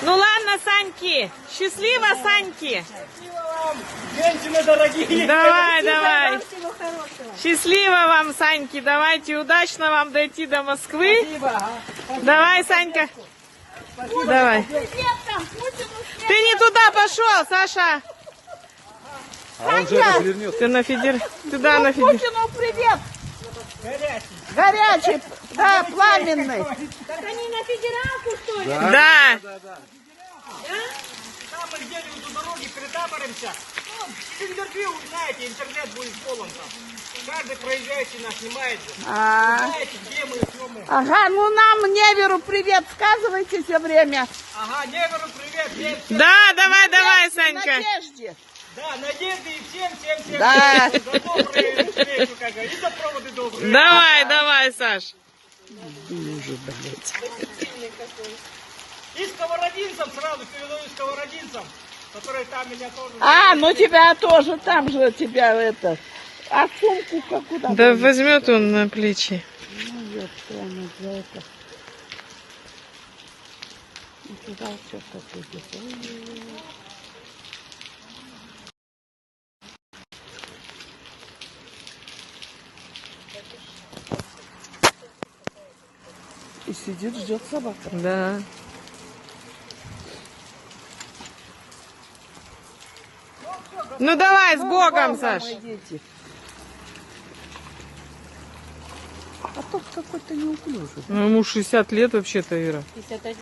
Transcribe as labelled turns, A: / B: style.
A: Ну ладно, Саньки. Счастливо, Саньки.
B: Счастливо вам, женщины дорогие.
A: Давай, давай.
C: Всего хорошего.
A: Счастливо вам, Саньки. Давайте, удачно вам дойти до Москвы.
B: Спасибо.
A: Давай, Санька. Давай.
C: Привет там, Путину.
A: Ты не туда пошел, Саша. Ты на федер... Туда на федер...
C: Путину привет.
B: Горячий.
C: Горячий, да, пламенный.
D: Так они на федералку, что ли?
A: Да.
B: Там мы где-нибудь у дороги притапоримся. Ну, интервью, знаете, интернет будет полон там. Каждый проезжающий нас снимает же. Знаете, где мы, что мы.
C: Ага, ну нам, Неверу, привет сказывайте все время.
B: Ага, Неверу привет, всем.
A: Да, давай, давай, Санька.
C: Надежде.
B: Да, надежды и всем.
C: Да.
B: За добрые встречу, как говорится. И за проводы добрые.
A: Давай, давай, Саш.
B: И сковородинцам сразу передаю сковородинцам, которые там меня тоже...
C: А, ну тебя тоже, там же тебя это. А сумку как куда?
A: Да возьмет он на плечи.
C: Ну, вот прямо за это. И туда все как-то. И сидит, ждет собака.
A: Да. Ну давай, с Богом, Саш.
C: Мои дети. А тот какой-то неуклюжий.
A: Ну, ему 60 лет вообще-то, Ира.
D: 51.